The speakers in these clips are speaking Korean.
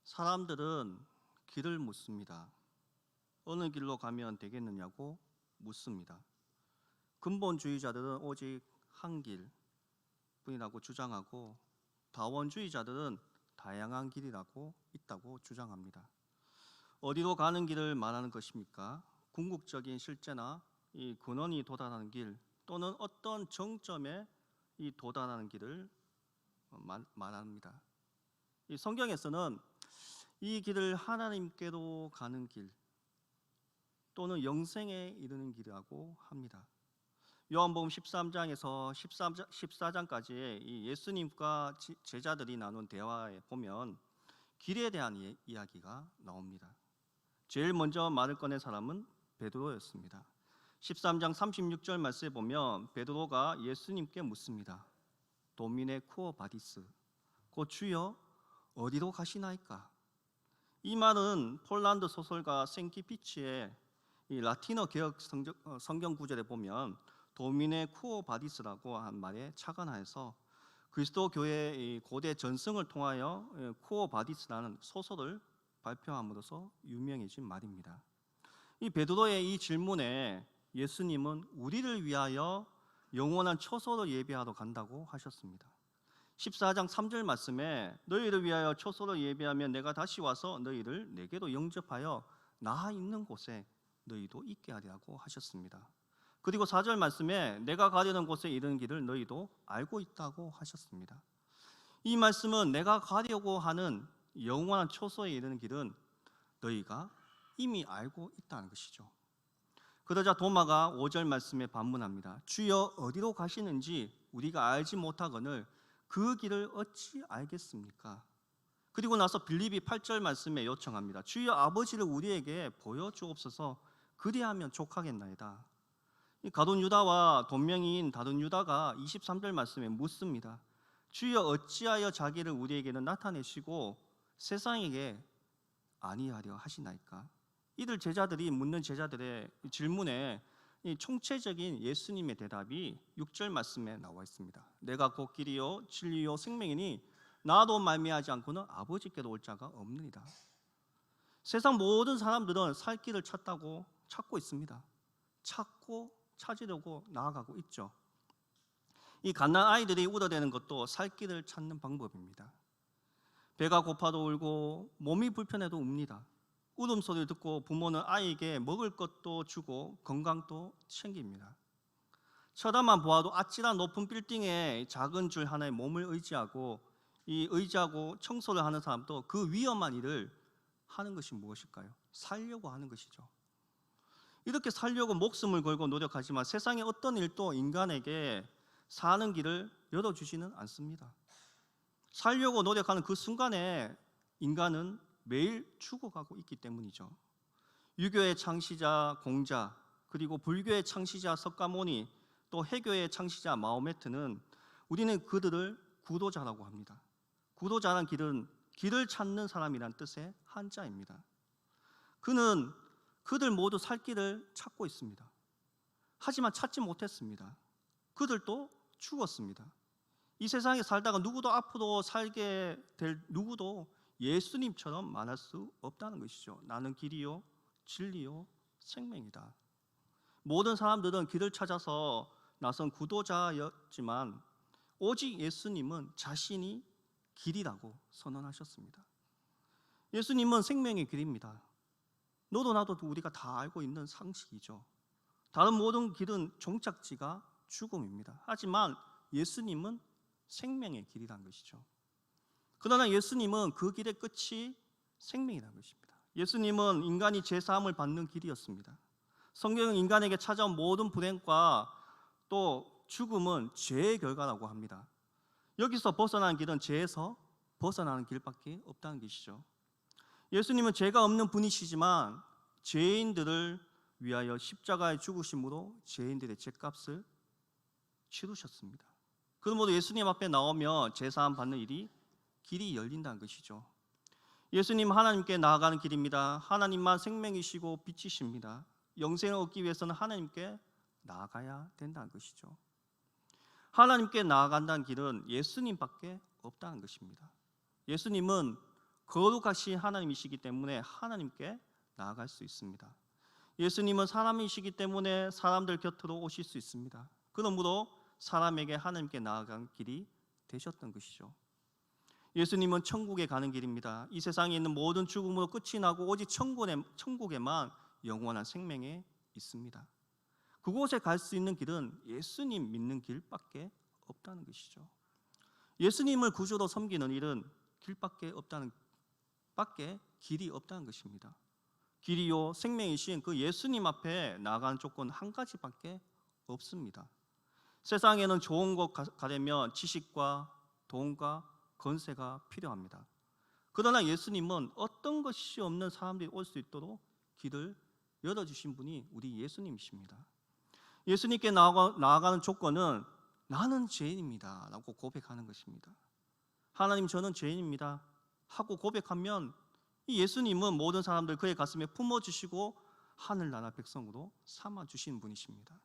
사람들은 길을 묻습니다. 어느 길로 가면 되겠느냐고 묻습니다. 근본주의자들은 오직 한 길뿐이라고 주장하고, 다원주의자들은 다양한 길이라고 있다고 주장합니다. 어디로 가는 길을 말하는 것입니까? 궁극적인 실제나 이 근원이 도달하는 길, 또는 어떤 정점에 이 도달하는 길을 말합니다. 이 성경에서는 이 길을 하나님께로 가는 길, 또는 영생에 이르는 길이라고 합니다. 요한복음 13장에서 14장까지의 이 예수님과 제자들이 나눈 대화에 보면 길에 대한 이야기가 나옵니다. 제일 먼저 말을 꺼낸 사람은 베드로였습니다. 13장 36절 말씀에 보면 베드로가 예수님께 묻습니다. 도미네 쿠어 바디스, 곧 주여 어디로 가시나이까? 이 말은 폴란드 소설가 생키피치의 이 라틴어 개혁 성경 구절에 보면 도미네 쿠어 바디스라고 한 말에 착안하여서 그리스도 교회의 고대 전승을 통하여 쿠어 바디스라는 소설을 발표함으로써 유명해진 말입니다. 이 베드로의 이 질문에 예수님은 우리를 위하여 영원한 초소를 예비하러 간다고 하셨습니다. 14장 3절 말씀에 너희를 위하여 초소를 예비하면 내가 다시 와서 너희를 내게로 영접하여 나 있는 곳에 너희도 있게 하리라고 하셨습니다. 그리고 4절 말씀에 내가 가려는 곳에 이르는 길을 너희도 알고 있다고 하셨습니다. 이 말씀은 내가 가려고 하는 영원한 초소에 이르는 길은 너희가 이미 알고 있다는 것이죠. 그러자 도마가 5절 말씀에 반문합니다. 주여 어디로 가시는지 우리가 알지 못하거늘 그 길을 어찌 알겠습니까? 그리고 나서 빌립이 8절 말씀에 요청합니다. 주여 아버지를 우리에게 보여주옵소서. 그리하면 족하겠나이다. 가룟 유다와 돈명이인 다른 유다가 23절 말씀에 묻습니다. 주여 어찌하여 자기를 우리에게는 나타내시고 세상에게 아니하려 하시나이까? 이들 제자들이 묻는 제자들의 질문에 이 총체적인 예수님의 대답이 6절 말씀에 나와 있습니다. 내가 곧 길이요 진리요 생명이니 나도 말미하지 않고는 아버지께로 올 자가 없느니라. 세상 모든 사람들은 살 길을 찾고 있습니다. 찾으려고 나아가고 있죠. 이 갓난 아이들이 울어대는 것도 살 길을 찾는 방법입니다. 배가 고파도 울고 몸이 불편해도 웁니다. 울음소리를 듣고 부모는 아이에게 먹을 것도 주고 건강도 챙깁니다. 쳐다만 보아도 아찔한 높은 빌딩에 작은 줄 하나에 몸을 의지하고 청소를 하는 사람도 그 위험한 일을 하는 것이 무엇일까요? 살려고 하는 것이죠. 이렇게 살려고 목숨을 걸고 노력하지만 세상의 어떤 일도 인간에게 사는 길을 열어주지는 않습니다. 살려고 노력하는 그 순간에 인간은 매일 죽어가고 있기 때문이죠. 유교의 창시자 공자, 그리고 불교의 창시자 석가모니, 또 해교의 창시자 마호메트는 우리는 그들을 구도자라고 합니다. 구도자란 길은 길을 찾는 사람이란 뜻의 한자입니다. 그들 모두 살 길을 찾고 있습니다. 하지만 찾지 못했습니다. 그들도 죽었습니다. 이 세상에 살다가 누구도 앞으로 살게 될 누구도 예수님처럼 말할 수 없다는 것이죠. 나는 길이요 진리요 생명이다. 모든 사람들은 길을 찾아서 나선 구도자였지만 오직 예수님은 자신이 길이라고 선언하셨습니다. 예수님은 생명의 길입니다. 너도 나도 우리가 다 알고 있는 상식이죠. 다른 모든 길은 종착지가 죽음입니다. 하지만 예수님은 생명의 길이라는 것이죠. 그러나 예수님은 그 길의 끝이 생명이라는 것입니다. 예수님은 인간이 죄사함을 받는 길이었습니다. 성경은 인간에게 찾아온 모든 불행과 또 죽음은 죄의 결과라고 합니다. 여기서 벗어나는 길은 죄에서 벗어나는 길밖에 없다는 것이죠. 예수님은 죄가 없는 분이시지만 죄인들을 위하여 십자가에 죽으심으로 죄인들의 죄값을 치르셨습니다. 그러므로 예수님 앞에 나오며 제사함 받는 길이 열린다는 것이죠. 예수님 하나님께 나아가는 길입니다. 하나님만 생명이시고 빛이십니다. 영생을 얻기 위해서는 하나님께 나아가야 된다는 것이죠. 하나님께 나아간다는 길은 예수님밖에 없다는 것입니다. 예수님은 거룩하신 하나님이시기 때문에 하나님께 나아갈 수 있습니다. 예수님은 사람이시기 때문에 사람들 곁으로 오실 수 있습니다. 그러므로 사람에게 하나님께 나아간 길이 되셨던 것이죠. 예수님은 천국에 가는 길입니다. 이 세상에 있는 모든 죽음으로 끝이 나고 오직 천국에만 영원한 생명이 있습니다. 그곳에 갈 수 있는 길은 예수님 믿는 길밖에 없다는 것이죠. 예수님을 구주로 섬기는 일은 길이 없다는 것입니다. 길이요 생명이신 그 예수님 앞에 나아가는 조건 한 가지밖에 없습니다. 세상에는 좋은 곳 가려면 지식과 돈과 건세가 필요합니다. 그러나 예수님은 어떤 것이 없는 사람들이 올 수 있도록 길을 열어주신 분이 우리 예수님이십니다. 예수님께 나아가는 조건은 나는 죄인입니다 라고 고백하는 것입니다. 하나님, 저는 죄인입니다 하고 고백하면 이 예수님은 모든 사람들 그의 가슴에 품어주시고 하늘나라 백성으로 삼아주신 분이십니다.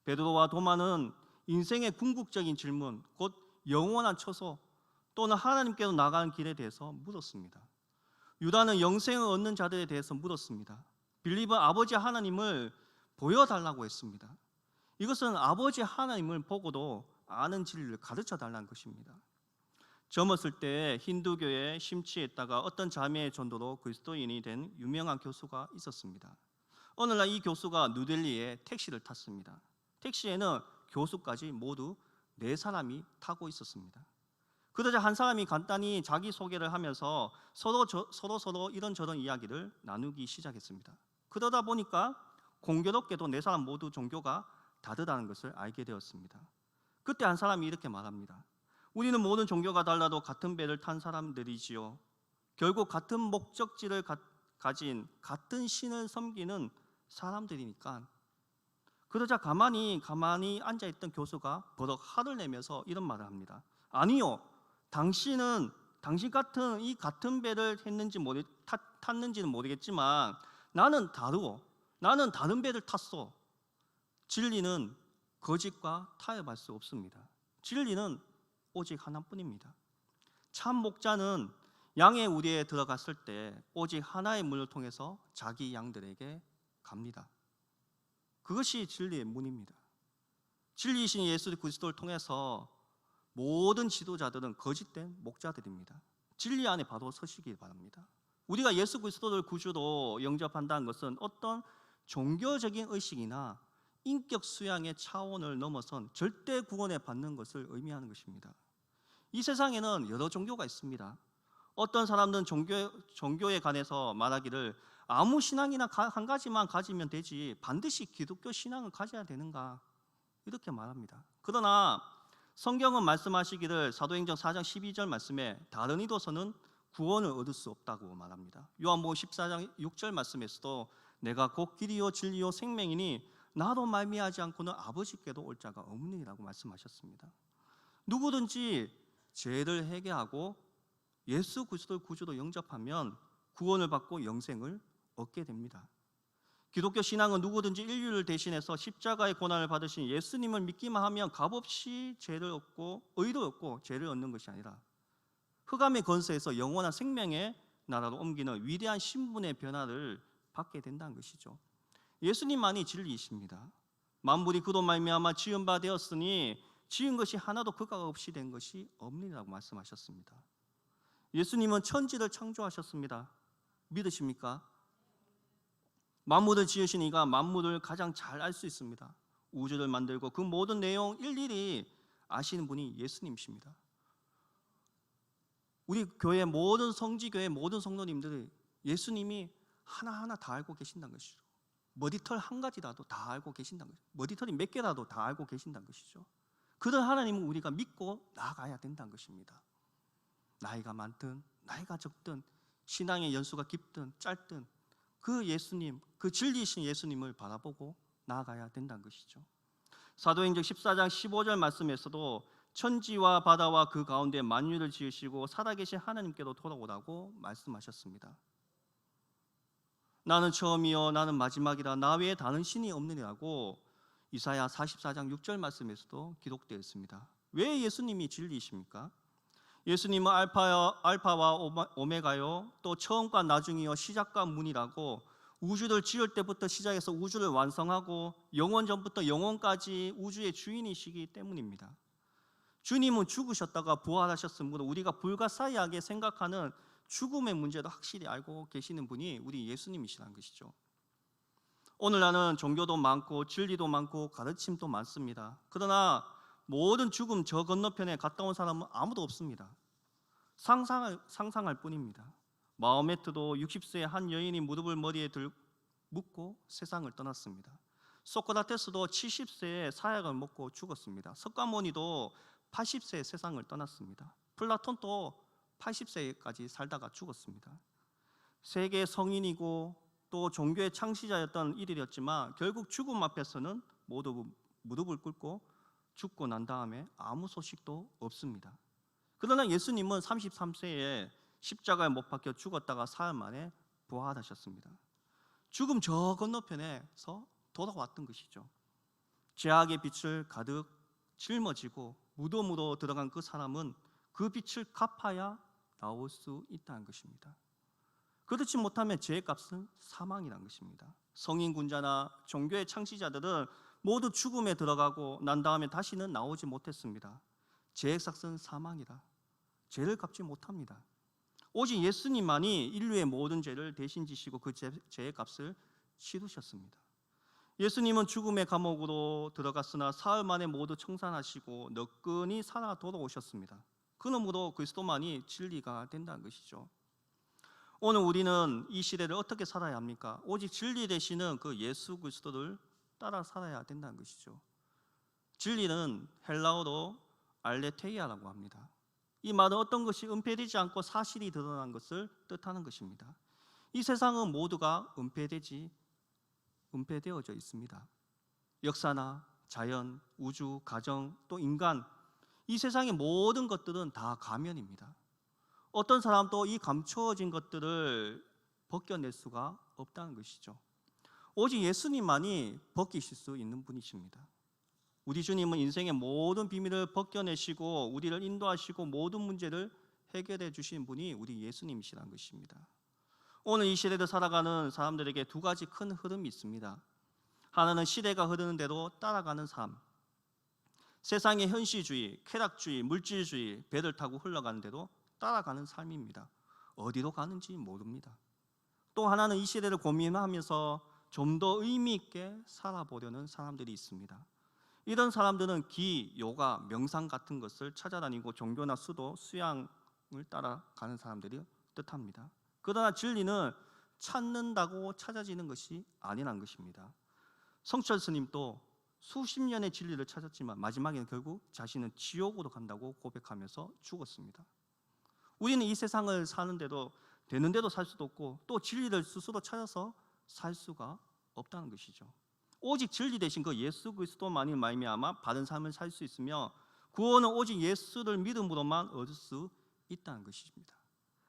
베드로와 도마는 인생의 궁극적인 질문, 곧 영원한 처소 또는 하나님께로 나가는 길에 대해서 물었습니다. 유다는 영생을 얻는 자들에 대해서 물었습니다. 빌립은 아버지 하나님을 보여달라고 했습니다. 이것은 아버지 하나님을 보고도 아는 진리를 가르쳐 달라는 것입니다. 젊었을 때 힌두교에 심취했다가 어떤 자매의 전도로 그리스도인이 된 유명한 교수가 있었습니다. 어느 날 이 교수가 뉴델리에 택시를 탔습니다. 택시에는 교수까지 모두 4사람이 타고 있었습니다. 그러자 한 사람이 간단히 자기소개를 하면서 서로 이런저런 이야기를 나누기 시작했습니다. 그러다 보니까 공교롭게도 4사람 모두 종교가 다르다는 것을 알게 되었습니다. 그때 한 사람이 이렇게 말합니다. 우리는 모든 종교가 달라도 같은 배를 탄 사람들이지요. 결국 같은 목적지를 가진 같은 신을 섬기는 사람들이니까. 그러자 가만히 앉아있던 교수가 버럭 화를 내면서 이런 말을 합니다. 아니요, 당신 같은 이 같은 배를 탔는지는 모르겠지만 나는 다른 배를 탔어. 진리는 거짓과 타협할 수 없습니다. 진리는 오직 하나뿐입니다. 참 목자는 양의 우리에 들어갔을 때 오직 하나의 문을 통해서 자기 양들에게 갑니다. 그것이 진리의 문입니다. 진리이신 예수 그리스도를 통해서 모든 지도자들은 거짓된 목자들입니다. 진리 안에 바로 서시기 바랍니다. 우리가 예수 그리스도를 구주로 영접한다는 것은 어떤 종교적인 의식이나 인격 수양의 차원을 넘어선 절대 구원에 받는 것을 의미하는 것입니다. 이 세상에는 여러 종교가 있습니다. 어떤 사람들은 종교에 관해서 말하기를 아무 신앙이나 한 가지만 가지면 되지 반드시 기독교 신앙을 가져야 되는가 이렇게 말합니다. 그러나 성경은 말씀하시기를 사도행전 4장 12절 말씀에 다른 이로서는 구원을 얻을 수 없다고 말합니다. 요한복음 14장 6절 말씀에서도 내가 곧 길이요 진리요 생명이니 나로 말미암지 않고는 아버지께도 올 자가 없느니라고 말씀하셨습니다. 누구든지 죄를 회개하고 예수 그리스도를 구주로 영접하면 구원을 받고 영생을 얻게 됩니다. 기독교 신앙은 누구든지 인류를 대신해서 십자가의 고난을 받으신 예수님을 믿기만 하면 값없이 죄를 얻고 의를 얻고 죄를 얻는 것이 아니라 흑암의 권세에서 영원한 생명의 나라로 옮기는 위대한 신분의 변화를 받게 된다는 것이죠. 예수님만이 진리이십니다. 만물이 그로 말미암아 지은 바 되었으니 지은 것이 하나도 그가 없이 된 것이 없느니라고 말씀하셨습니다. 예수님은 천지를 창조하셨습니다. 믿으십니까? 만물을 지으신 이가 만물을 가장 잘 알 수 있습니다. 우주를 만들고 그 모든 내용 일일이 아시는 분이 예수님이십니다. 우리 교회 모든 성지교회 모든 성도님들이 예수님이 하나하나 다 알고 계신다는 것이죠. 머리털 한 가지라도 다 알고 계신다는 것이죠. 머리털이 몇 개라도 다 알고 계신다는 것이죠. 그런 하나님은 우리가 믿고 나아가야 된다는 것입니다. 나이가 많든 나이가 적든 신앙의 연수가 깊든 짧든 그 예수님, 그 진리이신 예수님을 바라보고 나아가야 된다는 것이죠. 사도행전 14장 15절 말씀에서도 천지와 바다와 그 가운데 만유를 지으시고 살아계신 하나님께로 돌아오라고 말씀하셨습니다. 나는 처음이요 나는 마지막이라 나 외에 다른 신이 없느니라고 이사야 44장 6절 말씀에서도 기록되어 있습니다. 왜 예수님이 진리이십니까? 예수님은 알파와 오메가요, 또 처음과 나중이요, 시작과 문이라고 우주를 지을 때부터 시작해서 우주를 완성하고 영원 전부터 영원까지 우주의 주인이시기 때문입니다. 주님은 죽으셨다가 부활하셨으므로 우리가 불가사의하게 생각하는 죽음의 문제도 확실히 알고 계시는 분이 우리 예수님이시라는 것이죠. 오늘날은 종교도 많고 진리도 많고 가르침도 많습니다. 그러나 모든 죽음 저 건너편에 갔다 온 사람은 아무도 없습니다. 상상할 뿐입니다. 마호메트도 60세의 한 여인이 무릎을 머리에 묻고 세상을 떠났습니다. 소크라테스도 70세에 사약을 먹고 죽었습니다. 석가모니도 80세에 세상을 떠났습니다. 플라톤도 80세까지 살다가 죽었습니다. 세계의 성인이고 또 종교의 창시자였던 이들이었지만 결국 죽음 앞에서는 모두 무릎을 꿇고 죽고 난 다음에 아무 소식도 없습니다. 그러나 예수님은 33세에 십자가에 못 박혀 죽었다가 사흘 만에 부활하셨습니다. 죽음 저 건너편에서 돌아왔던 것이죠. 죄악의 빛을 가득 짊어지고 무덤으로 들어간 그 사람은 그 빛을 갚아야 나올 수 있다는 것입니다. 그렇지 못하면 죄의 값은 사망이라는 것입니다. 성인군자나 종교의 창시자들은 모두 죽음에 들어가고 난 다음에 다시는 나오지 못했습니다. 죄의 삭은 사망이라 죄를 갚지 못합니다. 오직 예수님만이 인류의 모든 죄를 대신 지시고 그 죄의 값을 치르셨습니다. 예수님은 죽음의 감옥으로 들어갔으나 사흘 만에 모두 청산하시고 너끈히 살아 돌아오셨습니다. 그러므로 그리스도만이 진리가 된다는 것이죠. 오늘 우리는 이 시대를 어떻게 살아야 합니까? 오직 진리 되시는 그 예수 그리스도를 따라 살아야 된다는 것이죠. 진리는 헬라어로 알레테이아라고 합니다. 이 말은 어떤 것이 은폐되지 않고 사실이 드러난 것을 뜻하는 것입니다. 이 세상은 모두가 은폐되어져 있습니다. 역사나 자연, 우주, 가정, 또 인간, 이 세상의 모든 것들은 다 가면입니다. 어떤 사람도 이 감추어진 것들을 벗겨낼 수가 없다는 것이죠. 오직 예수님만이 벗기실 수 있는 분이십니다. 우리 주님은 인생의 모든 비밀을 벗겨내시고 우리를 인도하시고 모든 문제를 해결해 주신 분이 우리 예수님이시라는 것입니다. 오늘 이 시대를 살아가는 사람들에게 두 가지 큰 흐름이 있습니다. 하나는 시대가 흐르는 대로 따라가는 삶, 세상의 현실주의, 쾌락주의, 물질주의, 배를 타고 흘러가는 대로 따라가는 삶입니다. 어디로 가는지 모릅니다. 또 하나는 이 시대를 고민하면서 좀 더 의미 있게 살아보려는 사람들이 있습니다. 이런 사람들은 기, 요가, 명상 같은 것을 찾아다니고 종교나 수도, 수양을 따라가는 사람들이 뜻합니다. 그러나 진리는 찾는다고 찾아지는 것이 아니라는 것입니다. 성철 스님도 수십 년의 진리를 찾았지만 마지막에는 결국 자신은 지옥으로 간다고 고백하면서 죽었습니다. 우리는 이 세상을 사는데도 되는 대로 살 수도 없고 또 진리를 스스로 찾아서 살 수가 없다는 것이죠. 오직 진리 되신 그 예수 그리스도만이 말미암아 바른 삶을 살 수 있으며 구원은 오직 예수를 믿음으로만 얻을 수 있다는 것입니다.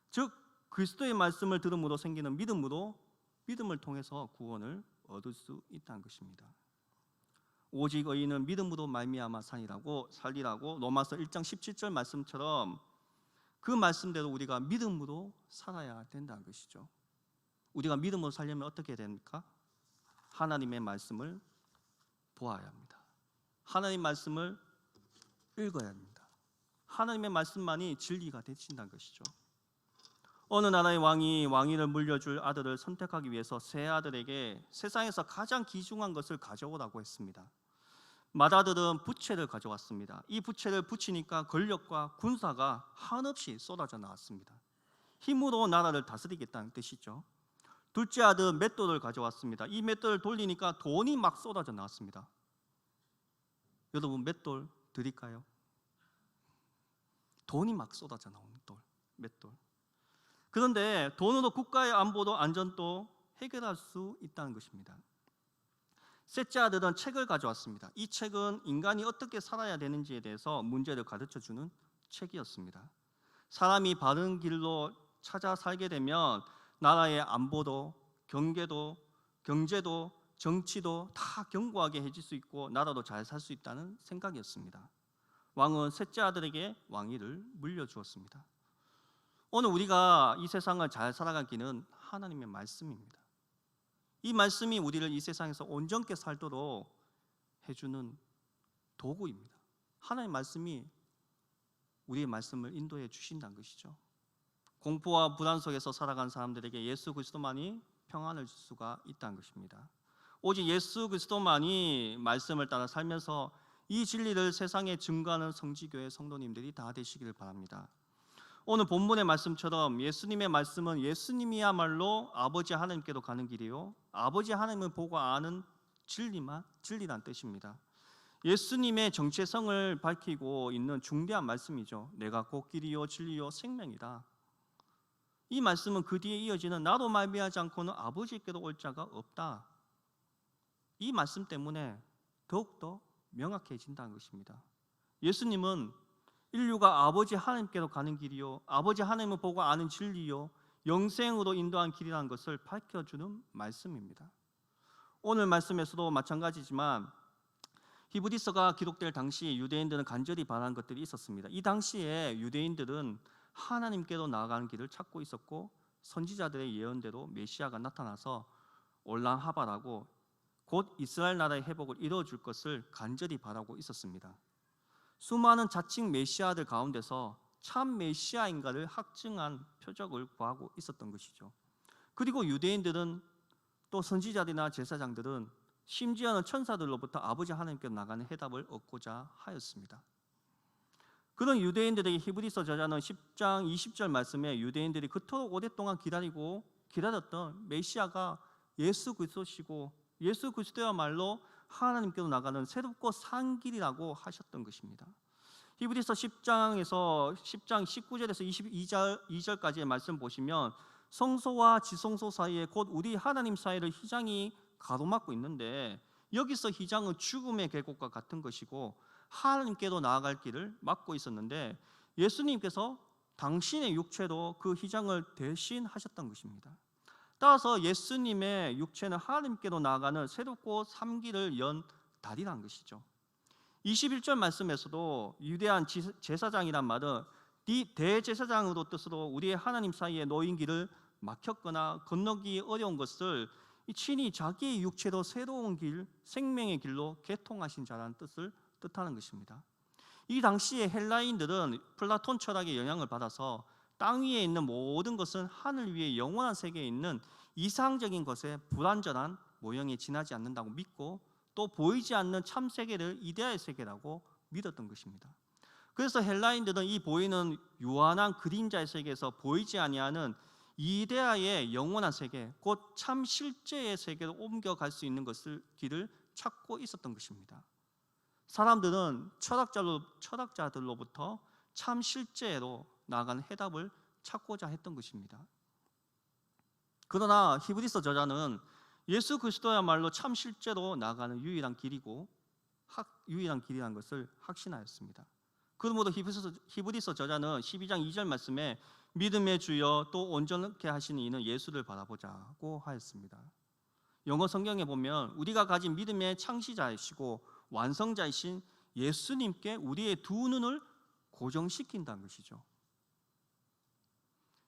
즉 그리스도의 말씀을 들음으로 생기는 믿음을 통해서 구원을 얻을 수 있다는 것입니다. 오직 의인은 믿음으로 말미암아 살리라고 로마서 1장 17절 말씀처럼 그 말씀대로 우리가 믿음으로 살아야 된다는 것이죠. 우리가 믿음으로 살려면 어떻게 해야 됩니까? 하나님의 말씀을 보아야 합니다. 하나님 말씀을 읽어야 합니다. 하나님의 말씀만이 진리가 되신다는 것이죠. 어느 나라의 왕이 왕위를 물려줄 아들을 선택하기 위해서 세 아들에게 세상에서 가장 귀중한 것을 가져오라고 했습니다. 맏아들은 부채를 가져왔습니다. 이 부채를 붙이니까 권력과 군사가 한없이 쏟아져 나왔습니다. 힘으로 나라를 다스리겠다는 뜻이죠. 둘째 아들은 맷돌을 가져왔습니다. 이 맷돌을 돌리니까 돈이 막 쏟아져 나왔습니다. 여러분 맷돌 드릴까요? 돈이 막 쏟아져 나오는 맷돌. 그런데 돈으로 국가의 안보도 안전도 해결할 수 있다는 것입니다. 셋째 아들은 책을 가져왔습니다. 이 책은 인간이 어떻게 살아야 되는지에 대해서 문제를 가르쳐주는 책이었습니다. 사람이 바른 길로 찾아 살게 되면 나라의 안보도 경계도 경제도 정치도 다 견고하게 해질 수 있고 나라도 잘 살 수 있다는 생각이었습니다. 왕은 셋째 아들에게 왕위를 물려주었습니다. 오늘 우리가 이 세상을 잘 살아가기는 하나님의 말씀입니다. 이 말씀이 우리를 이 세상에서 온전케 살도록 해주는 도구입니다. 하나님의 말씀이 우리의 말씀을 인도해 주신다는 것이죠. 공포와 불안 속에서 살아가는 사람들에게 예수 그리스도만이 평안을 줄 수가 있다는 것입니다. 오직 예수 그리스도만이 말씀을 따라 살면서 이 진리를 세상에 증거하는 성지교회 성도님들이 다 되시기를 바랍니다. 오늘 본문의 말씀처럼 예수님의 말씀은 예수님이야말로 아버지 하나님께로 가는 길이요, 아버지 하나님을 보고 아는 진리란 뜻입니다. 예수님의 정체성을 밝히고 있는 중대한 말씀이죠. 내가 곧 길이요 진리요 생명이다. 이 말씀은 그 뒤에 이어지는 나로 말미암지 않고는 아버지께로 올 자가 없다. 이 말씀 때문에 더욱더 명확해진다는 것입니다. 예수님은 인류가 아버지 하나님께로 가는 길이요, 아버지 하나님을 보고 아는 진리요, 영생으로 인도한 길이라는 것을 밝혀주는 말씀입니다. 오늘 말씀에서도 마찬가지지만 히브리서가 기록될 당시 유대인들은 간절히 바라는 것들이 있었습니다. 이 당시에 유대인들은 하나님께로 나아가는 길을 찾고 있었고, 선지자들의 예언대로 메시아가 나타나서 올랑하바라고 곧 이스라엘 나라의 회복을 이루어줄 것을 간절히 바라고 있었습니다. 수많은 자칭 메시아들 가운데서 참 메시아인가를 확증한 표적을 구하고 있었던 것이죠. 그리고 유대인들은 또 선지자들이나 제사장들은 심지어는 천사들로부터 아버지 하나님께로 나가는 해답을 얻고자 하였습니다. 그런 유대인들에게 히브리서 저자는 10장 20절 말씀에 유대인들이 그토록 오랫동안 기다렸던 메시아가 예수 그리스도시고 예수 그리스도야말로 하나님께로 나가는 새롭고 산 길이라고 하셨던 것입니다. 히브리서 10장 19절에서 22절까지의 말씀 보시면 성소와 지성소 사이에 곧 우리 하나님 사이를 휘장이 가로막고 있는데, 여기서 휘장은 죽음의 계곡과 같은 것이고 하나님께로 나아갈 길을 막고 있었는데, 예수님께서 당신의 육체로 그 휘장을 대신하셨던 것입니다. 따라서 예수님의 육체는 하나님께로 나아가는 새롭고 산 길을 연 다리라는 것이죠. 21절 말씀에서도 유대한 제사장이란 말은 대제사장으로 뜻으로 우리의 하나님 사이에 놓인 길을 막혔거나 건너기 어려운 것을 친히 자기의 육체로 새로운 길, 생명의 길로 개통하신 자라는 뜻을 뜻하는 것입니다. 이 당시에 헬라인들은 플라톤 철학의 영향을 받아서 땅 위에 있는 모든 것은 하늘 위에 영원한 세계에 있는 이상적인 것에 불완전한 모형에 지나지 않는다고 믿고, 또 보이지 않는 참 세계를 이데아의 세계라고 믿었던 것입니다. 그래서 헬라인들은 이 보이는 유한한 그림자의 세계에서 보이지 아니하는 이데아의 영원한 세계, 곧 참 실제의 세계로 옮겨갈 수 있는 길을 찾고 있었던 것입니다. 사람들은 철학자들로부터 참 실제로 나아가는 해답을 찾고자 했던 것입니다. 그러나 히브리서 저자는 예수 그리스도야말로 참 실제로 나아가는 유일한 길이라는 것을 확신하였습니다. 그러므로 히브리서 저자는 12장 2절 말씀에 믿음의 주여 또 온전케 하시는 이는 예수를 바라보자고 하였습니다. 영어 성경에 보면 우리가 가진 믿음의 창시자이시고 완성자이신 예수님께 우리의 두 눈을 고정시킨다는 것이죠.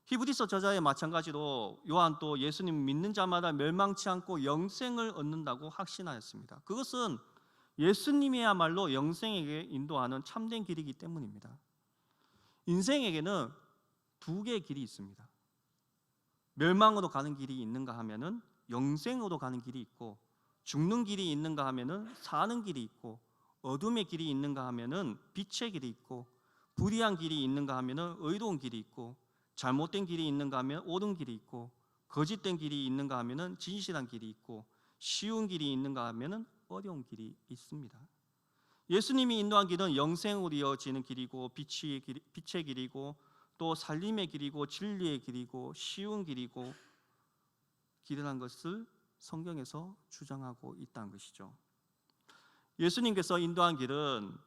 히브리서 저자의 마찬가지로 요한 또 예수님 믿는 자마다 멸망치 않고 영생을 얻는다고 확신하였습니다. 그것은 예수님이야말로 영생에게 인도하는 참된 길이기 때문입니다. 인생에게는 두 개의 길이 있습니다. 멸망으로 가는 길이 있는가 하면은 영생으로 가는 길이 있고, 죽는 길이 있는가 하면은 사는 길이 있고, 어둠의 길이 있는가 하면은 빛의 길이 있고, 불의한 길이 있는가 하면은 의로운 길이 있고, 잘못된 길이 있는가 하면 옳은 길이 있고, 거짓된 길이 있는가 하면은 진실한 길이 있고, 쉬운 길이 있는가 하면은 어려운 길이 있습니다. 예수님이 인도한 길은 영생으로 이어지는 길이고, 빛의 길이고, 또 살림의 길이고, 진리의 길이고, 쉬운 길이고, 길이라는 것을 성경에서 주장하고 있다는 것이죠. 예수님께서 인도한 길은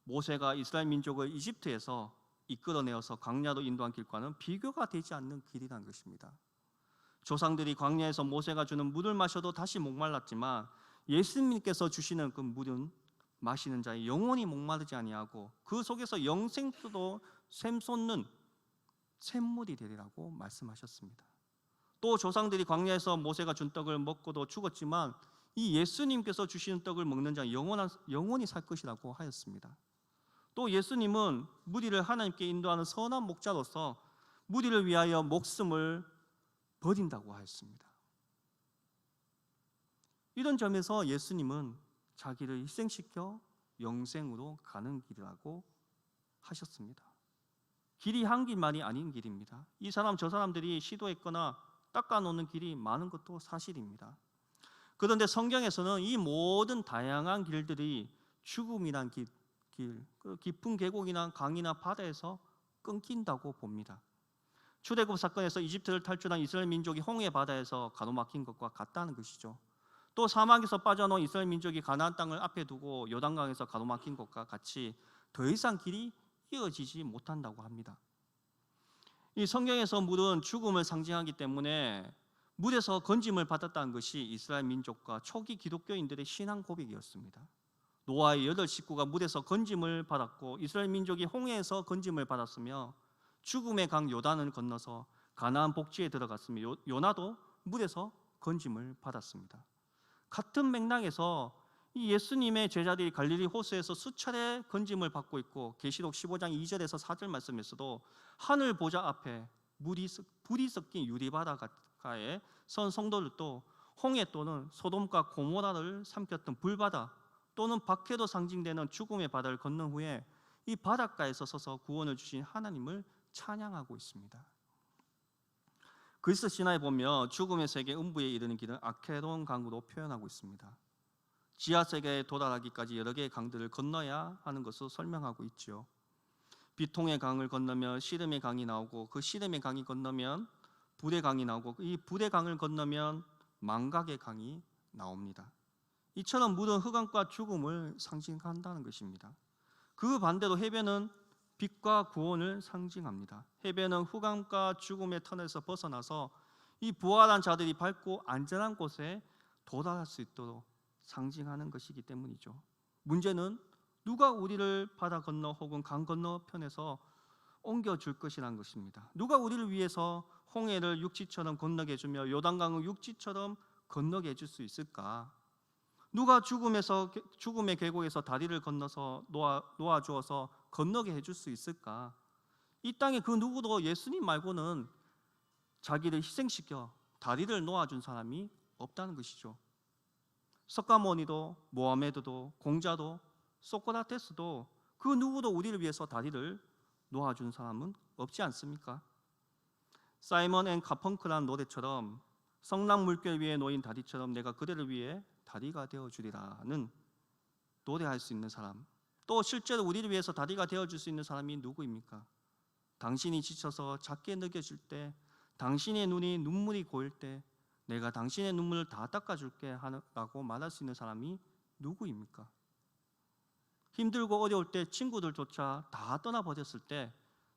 모세가 이스라엘 민족을 이집트에서 이끌어내어서 광야로 인도한 길과는 비교가 되지 않는 길이라는 것입니다. 조상들이 광야에서 모세가 주는 물을 마셔도 다시 목말랐지만 예수님께서 주시는 그 물은 마시는 자의 영원히 목마르지 아니하고 그 속에서 영생수도 샘솟는 샘물이 되리라고 말씀하셨습니다. 또 조상들이 광야에서 모세가 준 떡을 먹고도 죽었지만 이 예수님께서 주시는 떡을 먹는 자는 영원히 살 것이라고 하였습니다. 또 예수님은 무리를 하나님께 인도하는 선한 목자로서 무리를 위하여 목숨을 버린다고 하였습니다. 이런 점에서 예수님은 자기를 희생시켜 영생으로 가는 길이라고 하셨습니다. 길이 한 길만이 아닌 길입니다. 이 사람 저 사람들이 시도했거나 닦아놓는 길이 많은 것도 사실입니다. 그런데 성경에서는 이 모든 다양한 길들이 죽음이란 길, 깊은 계곡이나 강이나 바다에서 끊긴다고 봅니다. 출애굽 사건에서 이집트를 탈출한 이스라엘 민족이 홍해 바다에서 가로막힌 것과 같다는 것이죠. 또 사막에서 빠져나온 이스라엘 민족이 가나안 땅을 앞에 두고 요단강에서 가로막힌 것과 같이 더 이상 길이 이어지지 못한다고 합니다. 이 성경에서 물은 죽음을 상징하기 때문에 물에서 건짐을 받았다는 것이 이스라엘 민족과 초기 기독교인들의 신앙 고백이었습니다. 노아의 8 식구가 물에서 건짐을 받았고 이스라엘 민족이 홍해에서 건짐을 받았으며 죽음의 강 요단을 건너서 가나안 복지에 들어갔으며 요나도 물에서 건짐을 받았습니다. 같은 맥락에서 이 예수님의 제자들이 갈릴리 호수에서 수차례 건짐을 받고 있고 계시록 15장 2절에서 4절 말씀에서도 하늘 보좌 앞에 불이 섞인 유리바다가에 선 성도들도 홍해 또는 소돔과 고모라를 삼켰던 불바다 또는 박해로 상징되는 죽음의 바다를 건넌 후에 이 바닷가에서 서서 구원을 주신 하나님을 찬양하고 있습니다. 그리스 신화에 보면 죽음의 세계 음부에 이르는 길은 아케론 강으로 표현하고 있습니다. 지하 세계에 도달하기까지 여러 개의 강들을 건너야 하는 것을 설명하고 있죠. 비통의 강을 건너면 시름의 강이 나오고 그 시름의 강이 건너면 불의 강이 나오고 이 불의 강을 건너면 망각의 강이 나옵니다. 이처럼 물은 흑암과 죽음을 상징한다는 것입니다. 그 반대로 해변은 빛과 구원을 상징합니다. 해변은 흑암과 죽음의 터널에서 벗어나서 이 부활한 자들이 밝고 안전한 곳에 도달할 수 있도록 상징하는 것이기 때문이죠. 문제는 누가 우리를 바다 건너 혹은 강 건너편에서 옮겨줄 것이라는 것입니다. 누가 우리를 위해서 홍해를 육지처럼 건너게 해주며 요단강을 육지처럼 건너게 해줄 수 있을까? 누가 죽음의 계곡에서 다리를 건너서 놓아주어서 건너게 해줄 수 있을까? 이 땅에 그 누구도 예수님 말고는 자기를 희생시켜 다리를 놓아준 사람이 없다는 것이죠. 석가모니도 모하메드도 공자도 소크라테스도 그 누구도 우리를 위해서 다리를 놓아준 사람은 없지 않습니까? 사이먼 앤 가펑크라는 노래처럼 성남 물결 위에 놓인 다리처럼 내가 그대를 위해 다리가 되어주리라는 노래할 수 있는 사람, 또 실제로 우리를 위해서 다리가 되어줄 수 있는 사람이 누구입니까? 당신이 지쳐서 작게 느껴질 때, 당신의 눈이 눈물이 고일 때 내가 당신의 눈물을 다 닦아줄게 라고 말할 수 있는 사람이 누구입니까? 힘들고 어려울 때 친구들조차 다 떠나버렸을 때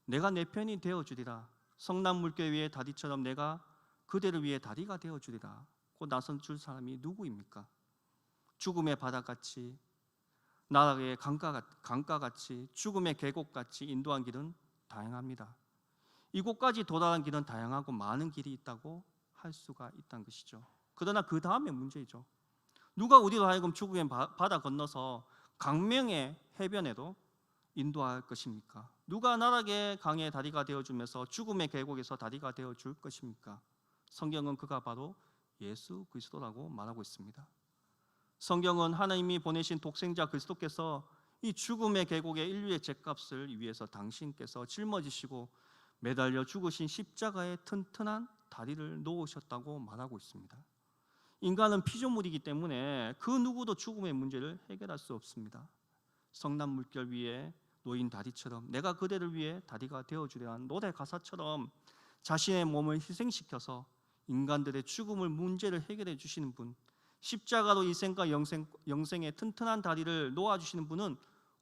내가 내 편이 되어주리라, 성남 물결 위의 다리처럼 내가 그대를 위해 다리가 되어주리라 고 나선 줄 사람이 누구입니까? 죽음의 바다같이 나라의 강가같이 죽음의 계곡같이 인도한 길은 다양합니다. 이곳까지 도달한 길은 다양하고 많은 길이 있다고 할 수가 있다는 것이죠. 그러나 그 다음에 문제이죠. 누가 우리로 하여금 죽음의 바다 건너서 강명의 해변에도 인도할 것입니까? 누가 나락의 강의 다리가 되어주면서 죽음의 계곡에서 다리가 되어줄 것입니까? 성경은 그가 바로 예수 그리스도라고 말하고 있습니다. 성경은 하나님이 보내신 독생자 그리스도께서 이 죽음의 계곡에 인류의 죄값을 위해서 당신께서 짊어지시고 매달려 죽으신 십자가의 튼튼한 다리를 놓으셨다고 말하고 있습니다. 인간은 피조물이기 때문에 그 누구도 죽음의 문제를 해결할 수 없습니다. 성남 물결 위에 놓인 다리처럼 내가 그대를 위해 다리가 되어주려는 노래 가사처럼 자신의 몸을 희생시켜서 인간들의 죽음을 문제를 해결해 주시는 분, 십자가로 이생과 영생의 튼튼한 다리를 놓아주시는 분은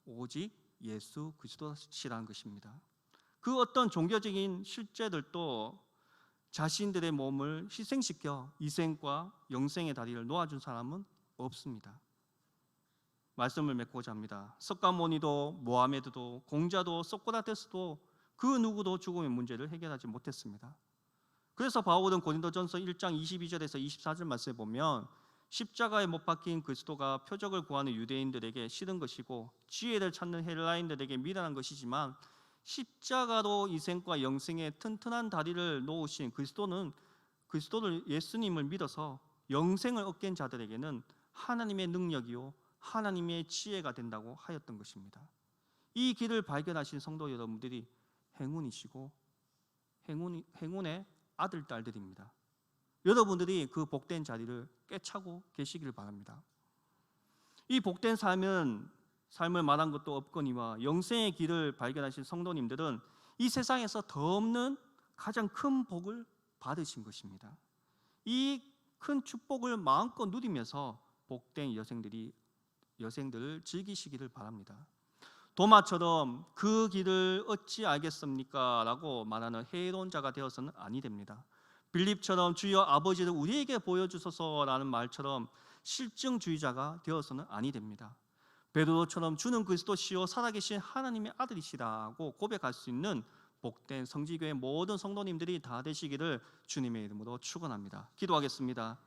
오직 예수 그리스도시라는 것입니다. 그 어떤 종교적인 실제들도 자신들의 몸을 희생시켜 이생과 영생의 다리를 놓아준 사람은 없습니다. 말씀을 맺고자 합니다. 석가모니도 모하메드도 공자도 소크라테스도 그 누구도 죽음의 문제를 해결하지 못했습니다. 그래서 바울은 고린도전서 1장 22절에서 24절 말씀에 보면 십자가에 못 박힌 그리스도가 표적을 구하는 유대인들에게 싫은 것이고 지혜를 찾는 헬라인들에게 미련한 것이지만 십자가로 이생과 영생의 튼튼한 다리를 놓으신 그리스도를 예수님을 믿어서 영생을 얻게 한 자들에게는 하나님의 능력이요 하나님의 지혜가 된다고 하였던 것입니다. 이 길을 발견하신 성도 여러분들이 행운이시고 행운의 아들 딸들입니다. 여러분들이 그 복된 자리를 꿰차고 계시길 바랍니다. 이 복된 삶을 말한 것도 없거니와 영생의 길을 발견하신 성도님들은 이 세상에서 더 없는 가장 큰 복을 받으신 것입니다. 이 큰 축복을 마음껏 누리면서 복된 여생들을 즐기시기를 바랍니다. 도마처럼 그 길을 어찌 알겠습니까? 라고 말하는 해로운 자가 되어서는 아니 됩니다. 빌립처럼 주여 아버지를 우리에게 보여주소서라는 말처럼 실증주의자가 되어서는 아니 됩니다. 베드로처럼 주는 그리스도시요 살아계신 하나님의 아들이시라고 고백할 수 있는 복된 성지교회 모든 성도님들이 다 되시기를 주님의 이름으로 축원합니다. 기도하겠습니다.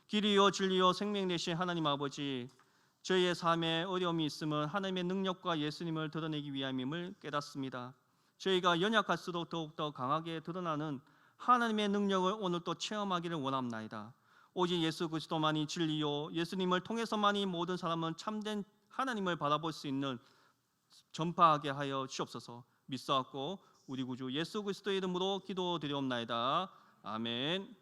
길이요 진리요 생명 되신 하나님 아버지, 저희의 삶에 어려움이 있음은 하나님의 능력과 예수님을 드러내기 위함임을 깨닫습니다. 저희가 연약할수록 더욱더 강하게 드러나는 하나님의 능력을 오늘 또 체험하기를 원합나이다. 오직 예수 그리스도만이 진리요 예수님을 통해서만이 모든 사람은 참된 하나님을 바라볼 수 있는 전파하게 하여 주옵소서. 믿사옵고 우리 구주 예수 그리스도의 이름으로 기도드리옵나이다. 아멘.